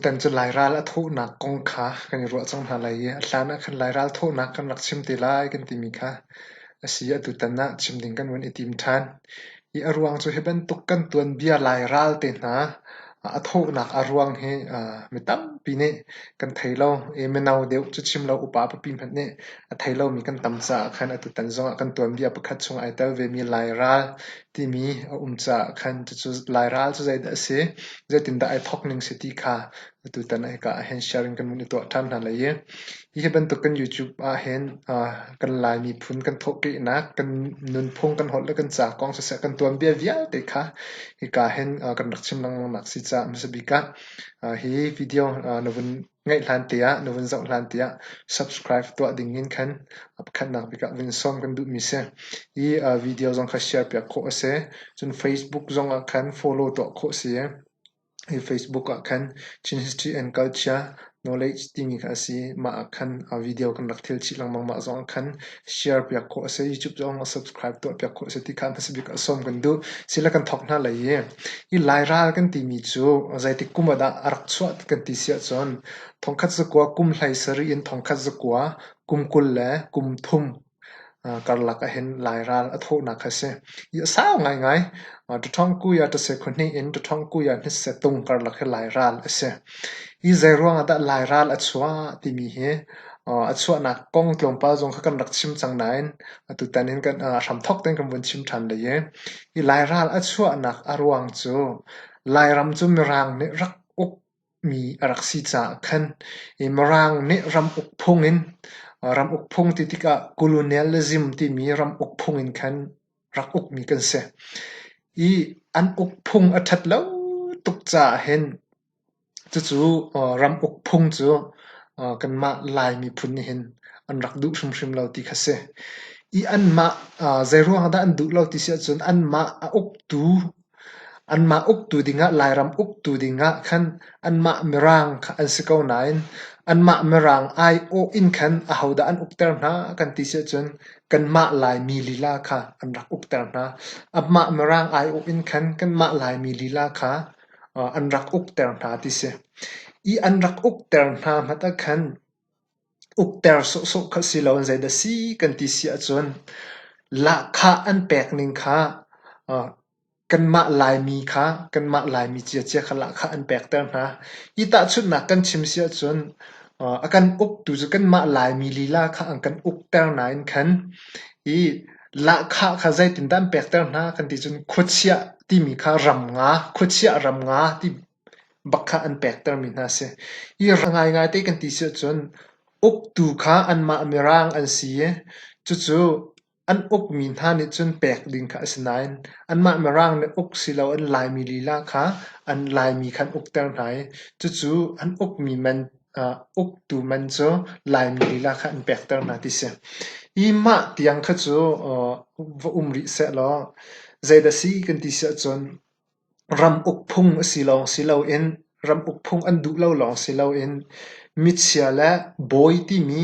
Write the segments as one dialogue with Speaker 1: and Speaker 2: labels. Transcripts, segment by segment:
Speaker 1: ตันจุลายราลทุนักกงขากันรัวจังหาลัยลานะขันลายราลทุนักกันรักชิมติลายกันติมิค่ะอาศัยตุตันนะชิมดิ่งกันวันอิติมทันอีอรวงจุเฮบันตุกันตัวนเบียลายราลเตนะอทุนักอรวงเฮไม่ตั้มปีนี้กันไทยเราเมนาวเดียวจะชิมเราอุปาปปีมันเนี่ยไทยเรามีกันตั้มจ่าขันตุตันจงกันตัวนเบียประคัดชงไอเตลเวมีลายราลที่มีจ่าขันจะลายราลจะใจได้เสียจะตินได้ไอทอกหนึ่งสติค่ะตุตันไอก็เห็นแชร์ริงกันมันตัวท่านนั่นเลยยี่เห็นตุกัน YouTube เห็นกันลายมีพุนกันทกกินะกันนุนพงกันหดแล้วกันจากกองเสียกันตัวเบียเวียเด็กค่ะที่ก็เห็นกันรักชิมลังนักสิจ้ามันจะบิกะฮีวิดีโอนวันง่ายลันเตียนวันจังลันเตีย subscribe ตัวดิ่งยินคันขันนักบิกะวินซ้อมกันดูมิเซ่ยี่วิดีโอจงเขาแชร์ไปโคเซ่จน Facebook จงคัน follow ตัวโคเซ่ที่ Facebook คัน Chin History and Culture knowledge ที่มีค่ะสิมาคันวิดีโอกันรักเที่ยวชิลังมังมาจงคัน share ไปโคเซ่ YouTube จง subscribe ตัวไปโคเซ่ที่คันพัสบิกะซ้อมกันดูสิละกันทอกน่าเลยยี่ไลรากันที่มีจูใจที่กุมดารักชวดกันที่เสียจนทองคัดสกัวกุมไหลสรีอินทองคัดสกัวกุมกุลเล่กุมทุ่มการลักเห็นลายราลอโทนักเสยสาวง่ายตุท่องกุยาตเสคนนี้อินตุท่องกุยานิสตุงการลักเห็นลายราลเสยใจรวงอดลายราลอัศวะที่มีเหอัศวะนักกงตลงป้าจงเขากันรักชิมจังไหนตุตันเห็นกันทำทอกเต็งกันบนชิมทันเลยยลายราลอัศวะนักอรวงจูลายรำจูมรังเนรักอุกมีรักสิจ่าขันมรังเนรำอุกพงอินรำอกพงที่กะ colonialism ที่มีรำอกพงอินคันรักอกมีกันเสอีอันอกพงอัฐแล้วตุกจ่าเห็นจู่รำอกพงจู่กันมาลายมีพุนเห็นอันรักดุชุมชุมเราที่คัสเซอีอันมาใจรัวงได้อันดุเราที่เสียจนอันมาอกตูอันมาอกตูดิงะลายรำอกตูดิงะคันอันมาเมรังอันสกาวไนน์อันมาเมรังไอโออินคันอาหูดาอันอุกเตอร์นะกันที่เสียจนกันมาลายมีลีลาค่ะอันรักอุกเตอร์นะอันมาเมรังไอโออินคันกันมาลายมีลีลาค่ะอันรักอุกเตอร์นะที่เสียอีอันรักอุกเตอร์นะมาตะคันอุกเตอร์สุขสิลาวันใจดสีกันที่เสียจนละค่ะอันแปลกหนึ่งค่ะกันมาลายมีค่ะกันมาลายมีเจียเจียขละค่ะอันแปลกเตอร์นะอีตาชุดนักกันชิมเสียจนอากันอุกตูจะกันมาลายมีลีลาค่ะอันกันอุกเตอร์นายคันอีละค่ะข้าใจติดดันแปลกเตอร์นะกันที่จนขุดเสียที่มีค่ะรำงาขุดเสียรำงาที่บักค่ะอันแปลกเตอร์มีน่าเสียอีรง่ายง่ายที่กันที่เสียจนอุกตูค่ะอันมาเมรังอันเสียจู่อันอุกมีท่านี่จนแปลกดิ่งค่ะสนายอันมาเมรังเนี่ยอุกสิเราอันลายมีลีลาค่ะอันลายมีคันอุกเตอร์ไหนจู่อันอุกมีมันอุกตูมันจะลายมีลีลาค่ะอันแปลกเตอร์นาที่เสียอีมาที่ยังค่ะจู่ว่าริเสล้อใจดสีกันที่เสียจนรำอุกพุงสิลองสิเราเอ็นรำอุกพุงอันดุเราลองสิเราเอ็นมิเชียและบอยที่มี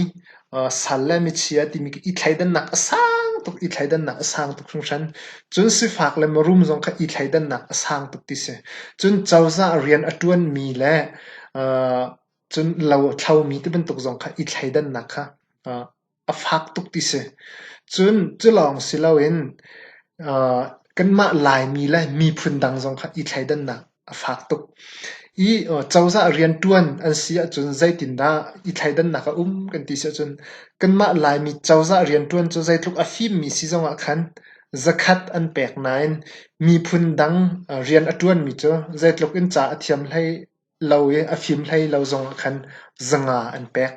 Speaker 1: สัลและมิเชียที่มีอีไทยดันหนักสร้างตุกอีไทยดันหนักสร้างตุกชุมชันจนสิฝากเลยมารุมจงค่ะอีไทยดันหนักสร้างตุกที่เสียจนเจ้าจะเรียนอัตวนมีและจนเราเท่ามีที่เป็นตุกจงค่ะอีไทยดันหนักค่ะฝากตุกที่เสียจนจะลองสิเราเอ็นกันมาลายมีและมีพุนดังจงค่ะอีไทยดันหนักฝากตุกอีเจ้าจะเรียนตัวนอันเสียจนใจตินดาอีไทยดันนักกันที่เสียจนกันมาลายมีเจ้าจะเรียนตัวนจนใจทุกอฟิมมีสิจงคันจะคัดอันแปลกนายมีพุนดังเรียนอัตวนมีเจ้าใจทุกอินจ่าเทียมให้เราอฟิมให้เราจงคันจังอันแปลก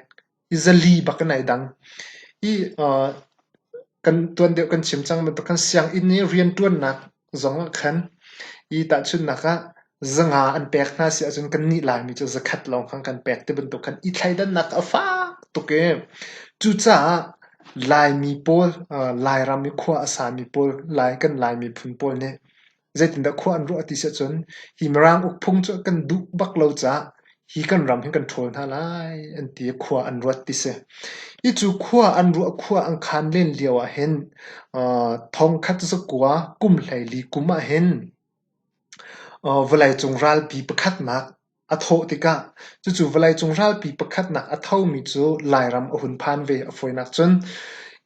Speaker 1: อีจะลีบักไหนดังอีกันตัวเดียวกันชิมจังมันต้องกันเสียงอินนี้เรียนตัวนนักจงคันอีตัดชุดนักจังอันแปลกน่าเสียจนกันนี่ลายมีจะคัดลองข้างกันแปลกที่บนตัวกันอีไทยดันนักฟ้าตุกจู่จ้าลายมีโพลลายรามีขั้วอาสามีโพลลายกันลายมีพุนโพลเนี่ยใจตินดาขั้วอันรู้อติเสียจนหิมรังอุกพงจะกันดุบักเราจ้าฮีกันรำให้กันโทนท่าไรอันที่ขั้วอันรู้อติเสียอีจู่ขั้วอันรู้ขั้วอังคารเล่นเลียวเห็นทองคัดสกัวกุมไหลลีกุมเห็นเวลาจงรัลปีประคัดมาก a tho tika chu valai chungral pi pakhat nak a thau mi chu lairam a hun phan ve a foinak chun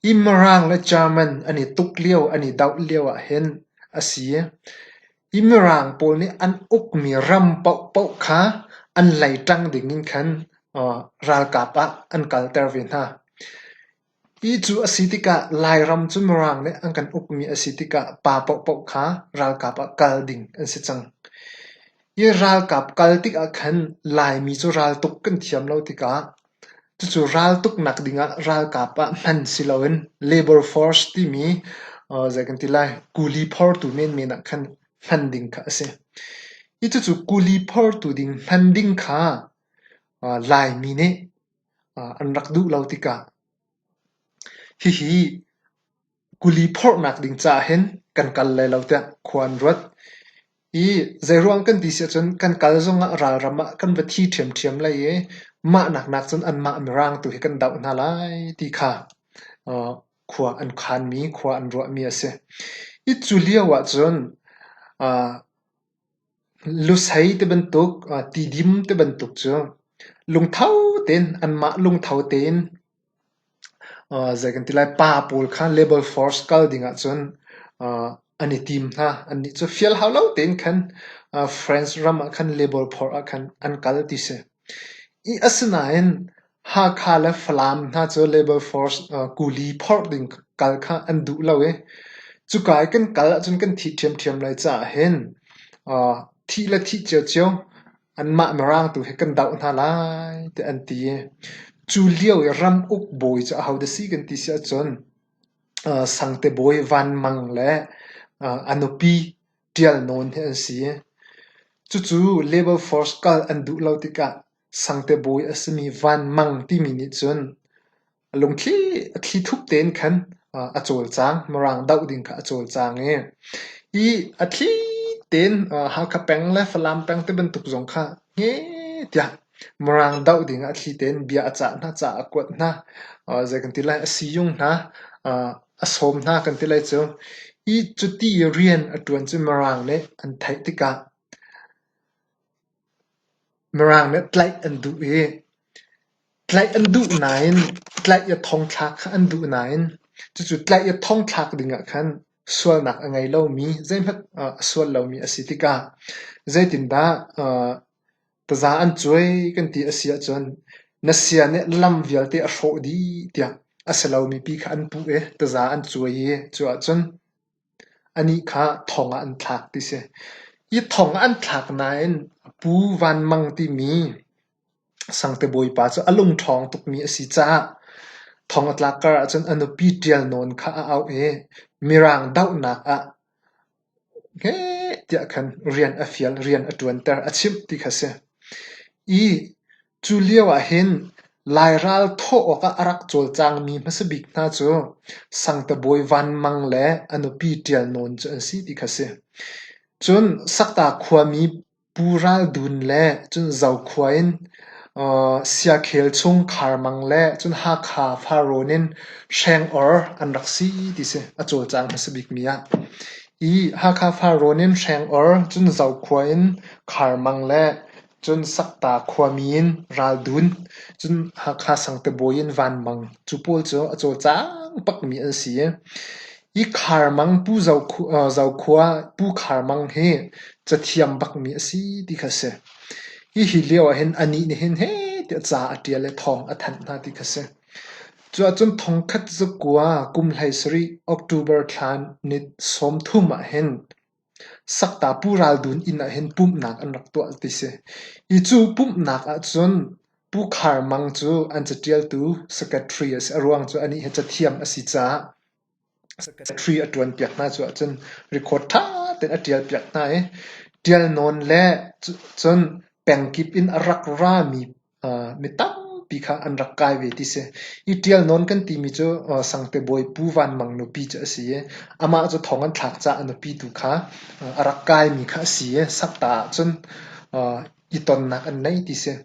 Speaker 1: imarang le chairman ani tuk liao ani dau liao a hen asia imarang pol ni an uk mi ram pau pau kha an lai tang ding in khan ral kapa an kalter ve na i chu asitika lairam chu marang le an kan uk mi asitika pa pau pau kha ral kapa kal ding an se chang i ral kap kal tik a khan lai mi chu ral tuk kan thiam lo tika chu ral tuk nak dinga ral kapa man siloin labor force ti mi zakan tilai kuli phor tu men mena khan funding kha ase i chu kuli phor tu ding funding kha lai mi ne an rak du lo tika hi kuli phor nak ding cha hen kan kal lai lo ta khwan rot i zairuang kan ti se chun kan kal zonga ral rama kan va thi thiam lai e ma nak chun an ma mirang tu hi kan dau na lai ti kha khwa an khan mi khwa an ro mi ase i chulia wa chun lu sai te ban tuk ti dim te ban tuk chu lung thau ten an ma lung thau ten zagan tilai pa pol khan labor force kal dinga chun ani team na ani chu fial haulo ten khan friends ram khan labor for khan an kal ti se i asna en ha khala flam na chu labor force kuli for ding kal kha an du lawe chu kai kan kal chun kan thi thiam lai cha hen thi la thi cheu an ma marang tu he kan dau na lai te an ti chu liao ram uk boy cha how the si kan ti sia chon sangte boy van mang le anopi tial non he an si chu labor force kal an du lo tika sangte boy asmi van mang ti minute chon lung thli thup ten khan a chol chang marang dau ding kha a chol chang e i a thli ten ha kha peng le falam peng te ban tuk zong kha nge tia marang dau ding a thli ten bia cha na cha kwat na ze kan ti lai si yung na a som na kan ti lai chu i chu ti rian a tuan chu marang le an thai tika marang le tlai an du e tlai an du nain tlai ya thong thak an du nain chu tlai ya thong thak dinga khan sual nak angai lo mi zain phat sual lo mi asitika zaitin da taza an choi kan ti asia chon nasia ne lam vial te a hro di tia asalo mi pi kha an pu e taza an choi e chu a chon ani kha thonga an thak ti se i thonga an thak nain pu van mang ti mi sangte boi pa chu alung thong tuk mi asi cha thong atla kar chon anu pi tial non kha a au e mirang dau nak a he tia khan rian a fial rian a tuan ter a chim ti kha se i chuliawa hen lairal tho oka arak chol chang mi masabik na chu sangta boi van mang le anu pi tial non chu an si ti kha se chun sakta khwa mi pural dun le chun zau khwain sia khel chung khar mang le chun ha kha faronin sheng or an raksi ti se a chol chang masabik mia i ha kha faronin sheng or chun zau khwain khar mang le chun sakta khwamin ral dun chun ha kha sangte boyin van mang chu pol chu a chol chang pak mi an si i khar mang pu zau khwa pu khar mang he chathiam bak mi asi ti kha se i hi leo hen ani ni hen he ti cha atia le thong a than na ti kha se chu chun thong khat zu kwa kum lai sri october thlan nit som thuma hen sakta pural dun in a hen pum nak an rak to ti se i chu pum nak a chun pu khar mang chu an chatial tu secretary as arwang chu ani he chathiam asi cha secretary atwan piak na chu chun record tha ten atial piak na e tial non le chun pengkip in arak ra mi tam pi kha an rak kai ve ti se i tial non kan ti mi chu sangte boy pu van mang no pi cha si e ama chu thong an thak cha an pi tu kha arak kai mi kha si e sakta chun อีตอนนักอันไหนที่เสีย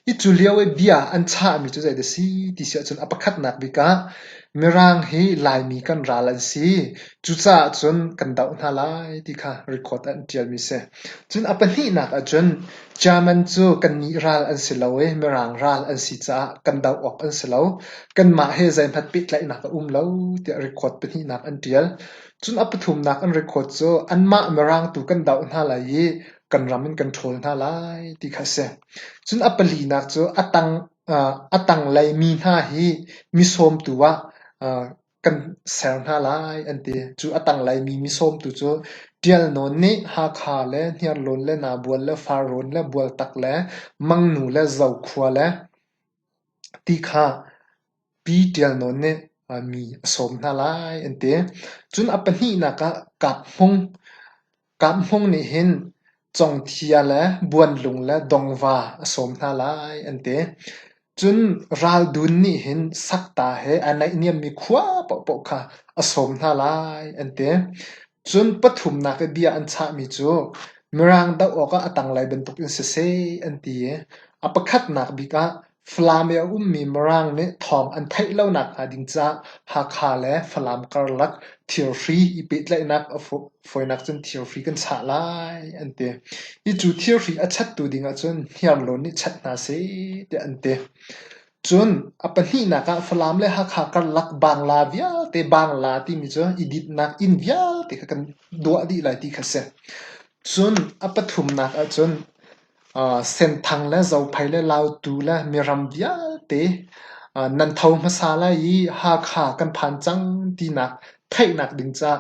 Speaker 1: อีจูเลียวเอเบียอันชามีจุดใจเดสีที่เสียจนอัปคัดนักบิกะมีร่างให้ลายมีกันราลันสีจุดจ้าจนกันดาวน่าลายที่ค่ะรีคอร์ดอันเดียมีเสียจนอัปนี่นักจนจามันจูกันนีราลอันสิลาวเอมีร่างราลอันสีจ้ากันดาวออกอันสิลาวกันมาให้ใจพัดปิดไหลนักลาวที่รีคอร์ดเป็นนี่นักอันเดียจนอัปทุมนักอันรีคอร์ดจูอันมามีร่างตูกันดาวน่าลายกันรามินกันโทรน่าไล่ที่ข้าเสียจนอัปลีนักจูอัตังไลมีหน้าฮีมิสมตัวกันเซลน่าไล่อันเดียจูอัตังไลมิสมตัวจูเดียลโนนี่ฮาคาเลเฮียร์ลนเลนาบัวเลฟารอนเลบัวตักเลมังนูเลเจ้าขวาเลที่ข้าปีเดียลโนนี่มีสมน่าไล่อันเดียจนอัปนี่นักกับหงนี่เห็น จงเทียและบวนลุงและดงวาสมนาลายอันเตจุนรัลดุนนี่เห็นสักตาเฮอันไหนเนี่ยมีขวาปะปะค่ะสมนาลายอันเตจุนปฐุมนักเบียอันชามิจูมรังดาวออกก็ตังไลเป็นตุกอินเซอันเตียอปคัดนักบิกะฟลามเอมีมรังเนี่ยทองอันไทยเล่านักอดิงจ้าหาคาและฟลามกรลักเทียฟรีอีปิดเลยนักฟอยนักจนเทียฟรีกันชาลายอันเตอีจูเทียฟรีอัชัดตัวดิ่งจนเฮียร์ลนี่ชัดนาเซเดอันเตจนอปนี่นักฟลามเลยหาคากรลักบางลาวิอาเตบางลาที่มิจ้าอีดิดนักอินวิอาเตกันดัวดีไรที่ขเสจนอปทุมนักจนเส้นทางและเจ้าไผ่และลาวตูและมีรำวิาเตนันทาวมาซาลายีหาขากันผ่านจังดีนักไทยนักดึงจะ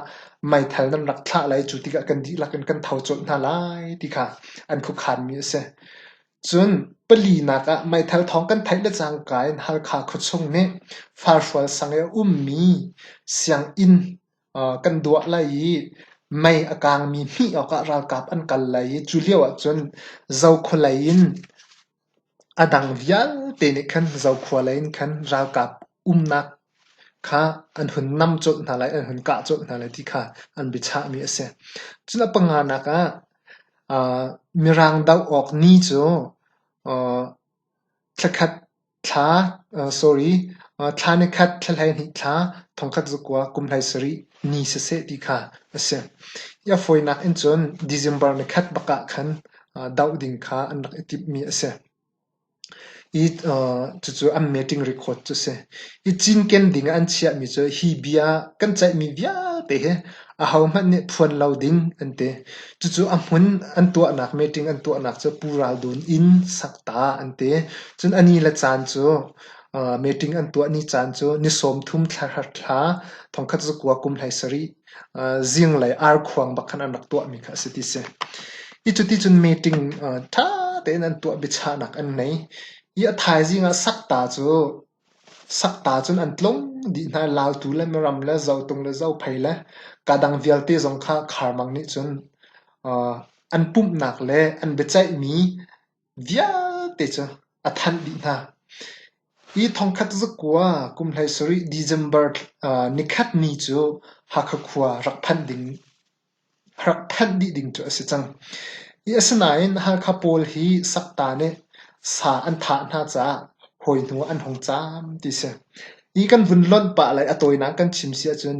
Speaker 1: ไม่เท่านั้นรักท่าไรจุดที่กันดีรักกันเท่าจนน่าไรที่ค่ะอันคุกคานมีเสจนปลีนักไม่เท่าท้องกันไทยและจางกายหาขาขุดชงเนี่ยฟาร์ฟวลสังเอมีเสียงอินกันดัวไรไม่อากางมีออกราวกับอันกันไหลจุเลียวจนเจ้าคนไหลนอดังวิาเตนิคันเจ้าคนไหลนคันราวกับนักข้าอันหุ่นนำจดนั่นแหละอันหุ่นกะจดนั่นแหละที่ข้าอันบิชามีเสียจนปังงานักมีรางดาวออกนี่จูทลักท้าsorry ท้าในคัดทลายนี่ท้าทองคัดจุกว่ากุมไลสรีนี่เสียที่ข้าเสียยาฝอยนักอินจน December ในคัดบักกะขันดาวดิ่งข้าอันนักติบมีเสียอีจู่ๆอัน meeting record จู่เสียอีจินเกันดิ่งอันเชียมีจู่ฮีเบียกันใจมีวิาเตะอาหามันเนี่ยพวนเราดิ่งอันเตะจู่ๆอันหุ่นอันตัวนัก meeting อันตัวนักจู่ปูราดูนอินสักตาอันเตะจนอันนี้ละจานจู่meeting อันตัวนี้จานจู่นิสมทุ่มทลาทลาทองคัดจุกว่ากุมไลสรีจิงไหลอาร์ควงบักขันอันนักตัวมีค่ะสิที่เสียอีจุดที่จน meeting ท่าเตนันตัวบิชานักอันไหนอีอัฐายจิงอ่ะสักตาจนอันตลงดีน่าลาวตูเล่ไม่รำเล่เจ้าตรงเล่เจ้าไผ่เล่กาดังเวียลเตจงข้าคาร์มังนี่จนอันปุ่มหนักเล่อันเบใจมีเวียเตจอัฐันดีน่าอีทองคัดจุกว่ากุมไลสรี December นิคัดนี่จูฮักขวารักพันดิดิ่งจูสิจังอีสนายนฮักขโปลฮีสักตาเนสาอันทาน่าจะหอยหัวอันหงจามดิเสอีกันวุ่นล้นปะอะไรอตัวนักกันชิมเสียจน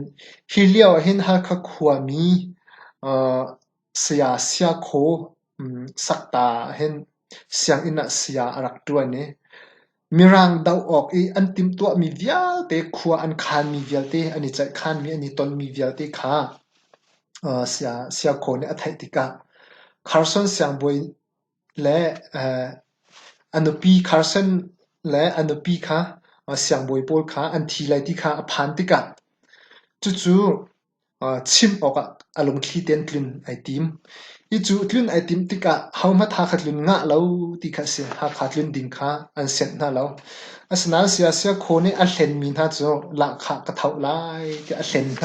Speaker 1: ฮิเลียวเห็นฮักขวามีเสียโคสักตาเห็นเสียงอินะเสียรักตัวเนี่ยมีรังดาวออกอีอันติมตัวมีเวียเตะขัวอันคานมีเวียเตะอันนี้ใจคานมีอันนี้ตนมีเวียเตะขาเสียโคเนี่ยอัฐิติกาคาร์สันเสียงบอยและอันนปีคาร์สันและอันนปีขาเสียงบอยโพลขาอันทีไรติกาพันติกาจู่ๆชิมออกอารมณ์ที่เต้นกลิ่นไอติมอีจู่กลิ่นไอติมติกาเขามาทาขัดกลิ่นงะเราติกาเสียหาขัดกลิ่นดิ่งขาอันเสร็จน่าเราอันสนาเสียโคเนี่ยอันเซนมีน่าจะละขากระเท่าไรก็อันเซนไง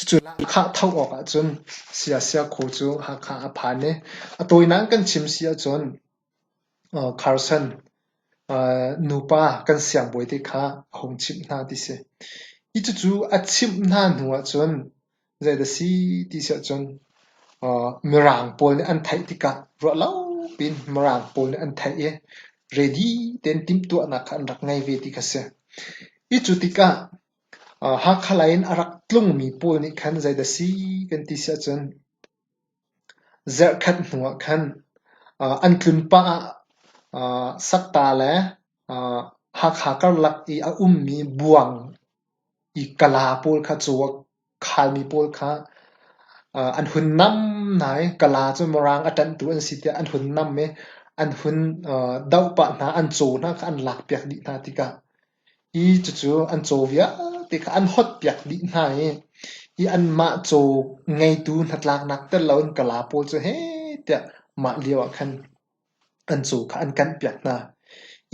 Speaker 1: จู่ๆละขาเท่าออกจนเสียโคจูหาขาอภานเนี่ยตัวนั้นกันชิมเสียจนคาร์สันนูปากันเสียงบอยติขาหงชิมน่าดิเสอีจู่ๆอัดชิมน่าหนัวจนใจเดสีดิเสียจนมีรางปนอันไทยติกะรัวเล่า pin marang pol ne an thai e ready ten tim tu na khan rak ngai ve ti khase I chutika ha khalain arak tlung mi pol ni khan zai da si kan ti sia chon zer khat nuwa khan an tlun pa sakta le ha kha kar lak I a mi buang I kala pol kha chuwa khal mi pol kha an hun nam nai kala chu morang atan tu an sitia an hun nam me an hun dau pa na an chu na kha an lak piak di na tika I chu an chu via tika an hot piak di na I an ma chu ngai tu natlak nak te laun kala pol chu he tia ma liwa khan an chu kha an kan piak na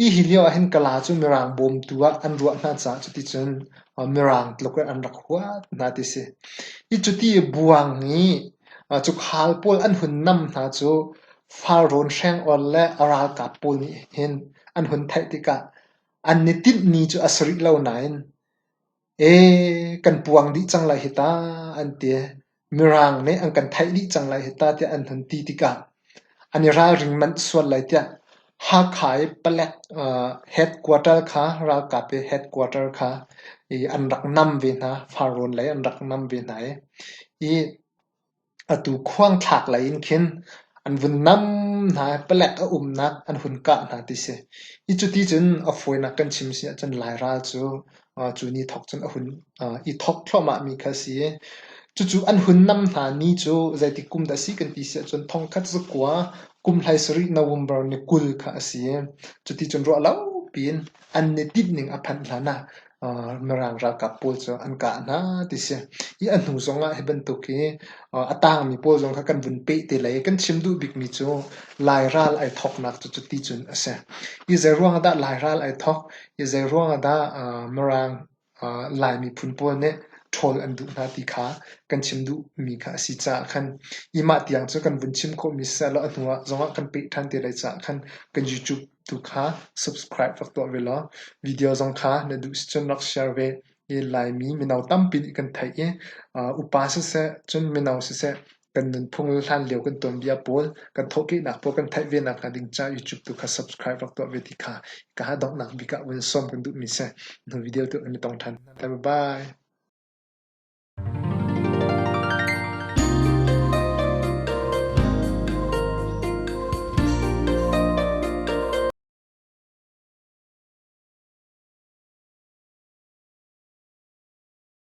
Speaker 1: I hilio hen kala chu mirang bom tua an ruwa na cha chu ti chun mirang tlok an rak huwa na ti se I chu ti buang ni chu khal pol an hun nam na chu fal ron hreng on le aral ka pol ni hen an hun thai ti ka an ni tit ni chu asri lo nain kan puang di chang lai hita an te mirang ne an kan thai di chang lai hita te an hun ti ti ka ani ral ring man swal lai tia ha khai palek headquarter kha ral ka pe headquarter kha I an rak nam ve na faron lai an rak nam ve nai I atu khuang thak lai in khin an vun nam na palek a nak an hun ka na ti se I chu ti chun a foi na kan chim sia chan lai ral chu chu ni thok chun a hun I thok thloma mi kha si chu an hun nam na ni chu zai ti kum da si kan ti sia chun thong khat zu kwa kum lai sari November ni kul kha si chu ti chun ro lau pin an ne tit ning a phan na marang ra ka pol chu an ka na ti se I an hu zonga heben to ki atang mi pol zong kha kan bun pe te lai kan chim du bik mi chu lai ral ai thok nak chu ti chun ase I zai ruang da lai ral ai thok I zai ruang da marang lai mi phun pol ne thol an du na ti kha kan chim du mi kha si cha khan I ma tiang chu kan bun chim ko mi sa lo anwa zonga kan pe than te lai cha khan kan YouTube tu kha subscribe fak to velo video zong kha na du chun nak share ve I lai mi minau tam pin kan thai e upa se chun minau se kan nun phung hlan leo kan ton bia pol kan thoki nak po kan thai ve nak ka ding cha YouTube tu kha subscribe fak to ve ti kha ka dong nak bika wen som kan du mi se no video tu ani tong than bye bye